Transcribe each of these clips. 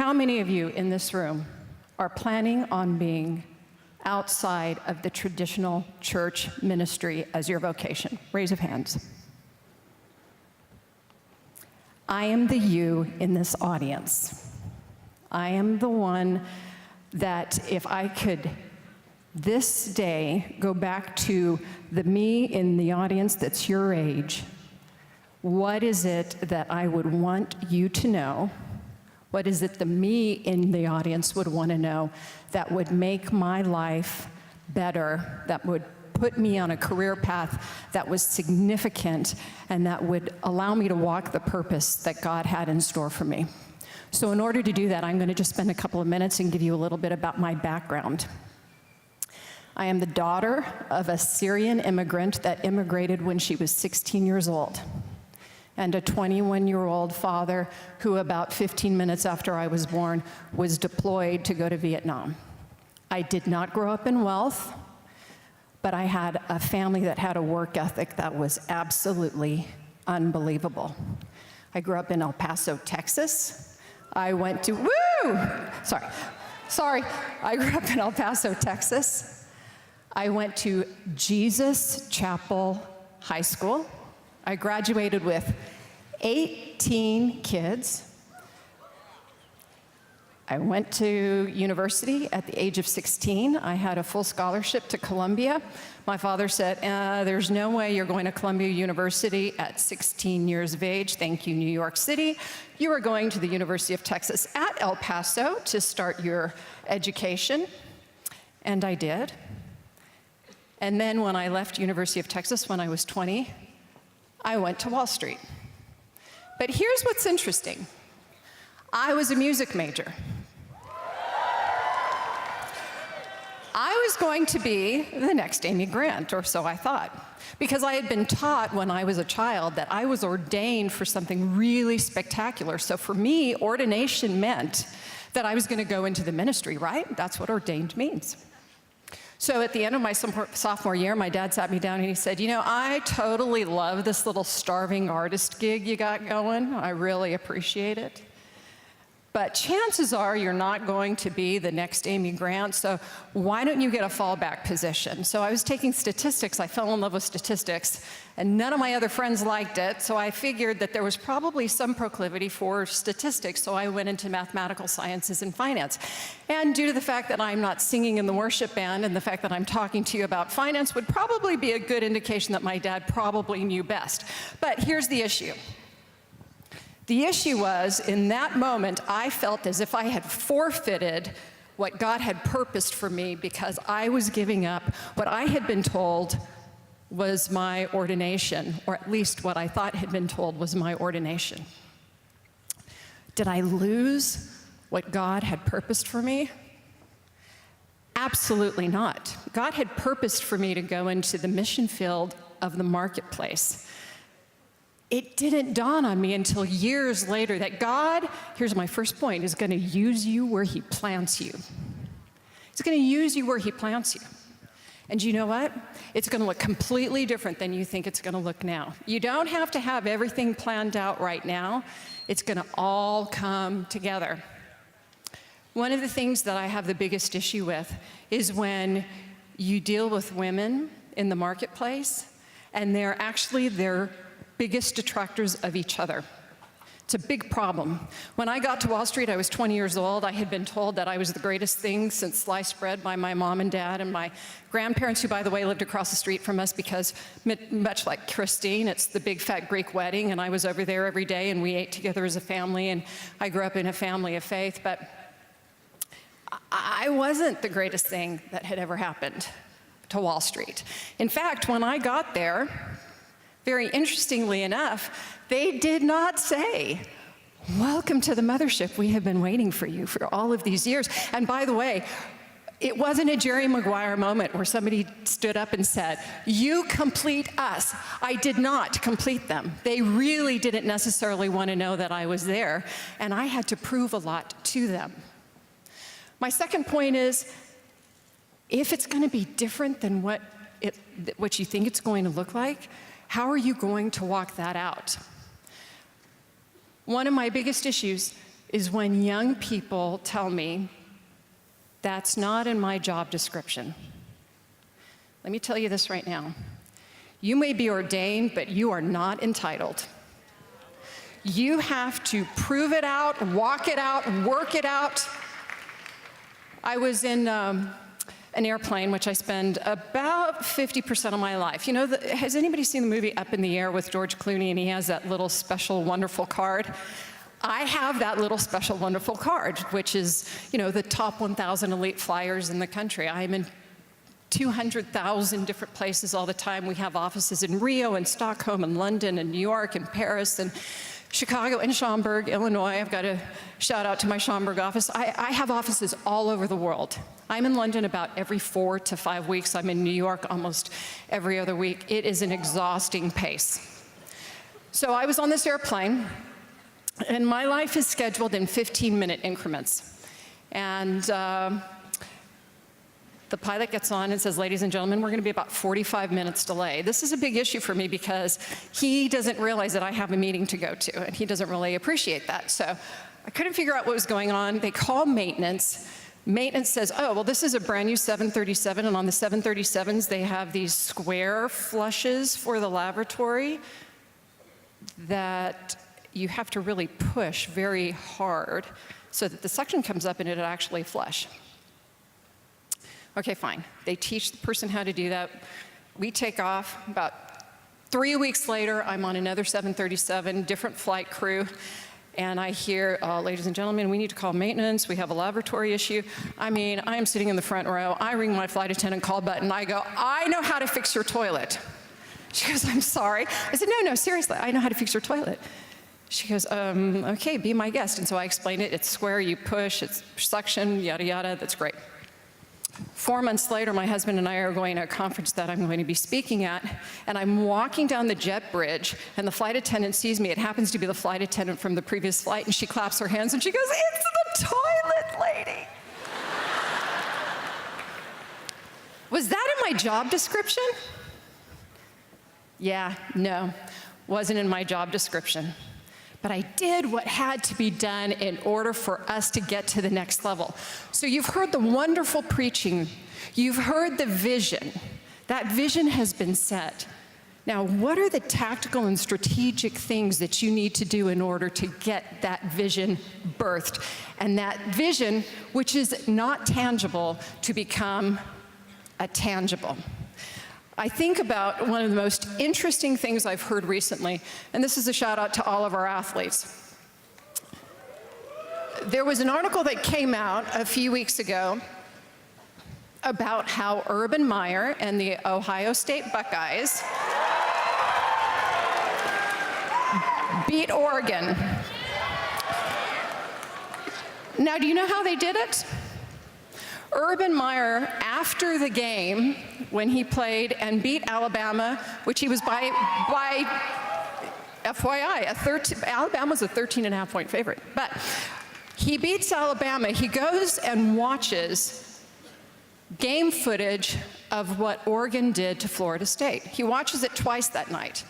How many of you in this room are planning on being outside of the traditional church ministry as your vocation? Raise of hands. I am the you in this audience. I am the one that if I could this day go back to the me in the audience that's your age, what is it that I would want you to know? What is it the me in the audience would want to know that would make my life better, that would put me on a career path that was significant and that would allow me to walk the purpose that God had in store for me? So in order to do that, I'm going to just spend a couple of minutes and give you a little bit about my background. I am the daughter of a Syrian immigrant that immigrated when she was 16 years old, and a 21-year-old father who about 15 minutes after I was born was deployed to go to Vietnam. I did not grow up in wealth, but I had a family that had a work ethic that was absolutely unbelievable. I grew up in El Paso, Texas. I went to, I grew up in El Paso, Texas. I went to Jesus Chapel High School. I graduated with 18 kids. I went to university at the age of 16. I had a full scholarship to Columbia. My father said, there's no way you're going to Columbia University at 16 years of age. Thank you, New York City. You are going to the University of Texas at El Paso to start your education. And I did. And then when I left University of Texas when I was 20, I went to Wall Street. But here's what's interesting. I was a music major. I was going to be the next Amy Grant, or so I thought, because I had been taught when I was a child that I was ordained for something really spectacular. So for me, ordination meant that I was going to go into the ministry, right? That's what ordained means. So at the end of my sophomore year, my dad sat me down and he said, you know, I totally love this little starving artist gig you got going. I really appreciate it. But chances are you're not going to be the next Amy Grant, so why don't you get a fallback position? So I was taking statistics. I fell in love with statistics, and none of my other friends liked it, so I figured that there was probably some proclivity for statistics, so I went into mathematical sciences and finance. And due to the fact that I'm not singing in the worship band and the fact that I'm talking to you about finance would probably be a good indication that my dad probably knew best. But here's the issue. The issue was, in that moment, I felt as if I had forfeited what God had purposed for me because I was giving up what I had been told was my ordination, or at least what I thought had been told was my ordination. Did I lose what God had purposed for me? Absolutely not. God had purposed for me to go into the mission field of the marketplace. It didn't dawn on me until years later that God, here's my first point, is going to use you where he plants you. He's going to use you where he plants you. And you know what? It's going to look completely different than you think it's going to look now. You don't have to have everything planned out right now. It's going to all come together. One of the things that I have the biggest issue with is when you deal with women in the marketplace and they're actually their biggest detractors of each other. It's a big problem. When I got to Wall Street, I was 20 years old. I had been told that I was the greatest thing since sliced bread by my mom and dad and my grandparents, who, by the way, lived across the street from us because, much like Christine, it's the big fat Greek wedding, and I was over there every day, and we ate together as a family, and I grew up in a family of faith, but I wasn't the greatest thing that had ever happened to Wall Street. In fact, when I got there, very interestingly enough, they did not say, welcome to the mothership. We have been waiting for you for all of these years. And by the way, it wasn't a Jerry Maguire moment where somebody stood up and said, you complete us. I did not complete them. They really didn't necessarily want to know that I was there, and I had to prove a lot to them. My second point is, if it's going to be different than what you think it's going to look like, how are you going to walk that out? One of my biggest issues is when young people tell me, that's not in my job description. Let me tell you this right now. You may be ordained, but you are not entitled. You have to prove it out, walk it out, work it out. I was in an airplane, which I spend about 50% of my life. You know, has anybody seen the movie Up in the Air with George Clooney, and he has that little special wonderful card? I have that little special wonderful card, which is, you know, the top 1,000 elite flyers in the country. I'm in 200,000 different places all the time. We have offices in Rio and Stockholm and London and New York and Paris and Chicago and Schaumburg, Illinois. I've got to shout out to my Schaumburg office. I have offices all over the world. I'm in London about every 4 to 5 weeks. I'm in New York almost every other week. It is an exhausting pace. So I was on this airplane, and my life is scheduled in 15-minute increments. And the pilot gets on and says, ladies and gentlemen, we're going to be about 45 minutes delay. This is a big issue for me because he doesn't realize that I have a meeting to go to, and he doesn't really appreciate that. So I couldn't figure out what was going on. They call maintenance. Maintenance says, oh, well, this is a brand new 737, and on the 737s, they have these square flushes for the lavatory that you have to really push very hard so that the suction comes up and it'll actually flush. Okay, fine. They teach the person how to do that. We take off. About 3 weeks later, I'm on another 737, different flight crew, and I hear, ladies and gentlemen, we need to call maintenance. We have a laboratory issue. I mean, I am sitting in the front row. I ring my flight attendant call button. I go, I know how to fix your toilet. She goes, I'm sorry. I said, no, seriously, I know how to fix your toilet. She goes, okay, be my guest. And so I explained it. It's square, you push, it's suction, yada, yada. That's great. 4 months later, my husband and I are going to a conference that I'm going to be speaking at, and I'm walking down the jet bridge, and the flight attendant sees me. It happens to be the flight attendant from the previous flight, and she claps her hands, and she goes, it's the toilet lady. Was that in my job description? Yeah, no, wasn't in my job description. But I did what had to be done in order for us to get to the next level. So you've heard the wonderful preaching. You've heard the vision. That vision has been set. Now, what are the tactical and strategic things that you need to do in order to get that vision birthed? And that vision, which is not tangible, to become a tangible. I think about one of the most interesting things I've heard recently, and this is a shout out to all of our athletes. There was an article that came out a few weeks ago about how Urban Meyer and the Ohio State Buckeyes beat Oregon. Now, do you know how they did it? Urban Meyer, after the game, when he played and beat Alabama, which he was by FYI, Alabama's a 13.5-point favorite. But he beats Alabama. He goes and watches game footage of what Oregon did to Florida State. He watches it twice that night.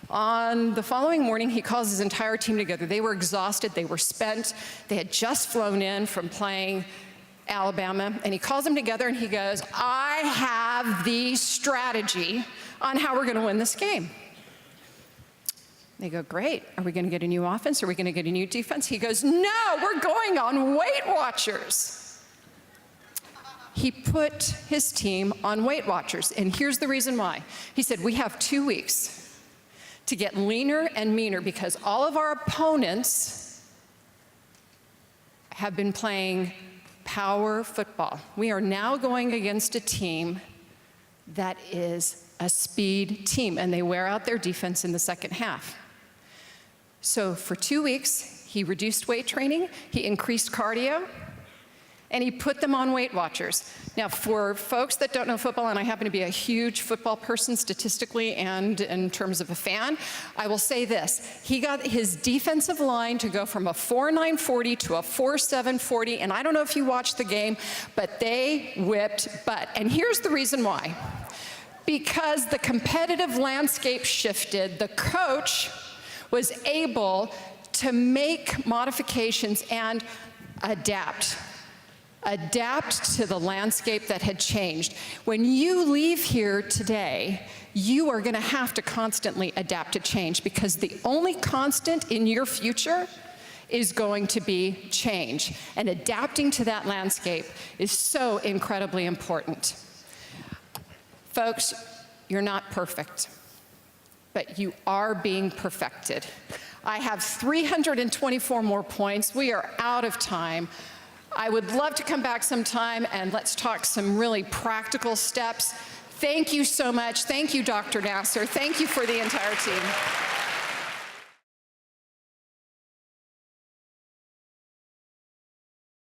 On the following morning, he calls his entire team together. They were exhausted. They were spent. They had just flown in from playing Alabama, and he calls them together and he goes, I have the strategy on how we're going to win this game. They go, great. Are we going to get a new offense? Are we going to get a new defense? He goes, no, we're going on Weight Watchers. He put his team on Weight Watchers, and here's the reason why. He said, we have 2 weeks to get leaner and meaner because all of our opponents have been playing power football. We are now going against a team that is a speed team, and they wear out their defense in the second half. So for 2 weeks, he reduced weight training, he increased cardio, and he put them on Weight Watchers. Now, for folks that don't know football, and I happen to be a huge football person statistically and in terms of a fan, I will say this. He got his defensive line to go from a 4.9 40 to a 4.7 40, and I don't know if you watched the game, but they whipped butt. And here's the reason why. Because the competitive landscape shifted, the coach was able to make modifications and adapt to the landscape that had changed. When you leave here today, you are going to have to constantly adapt to change, because the only constant in your future is going to be change. And adapting to that landscape is so incredibly important. Folks, you're not perfect, but you are being perfected. I have 324 more points. We are out of time. I would love to come back sometime and let's talk some really practical steps. Thank you so much. Thank you, Dr. Nasser. Thank you for the entire team.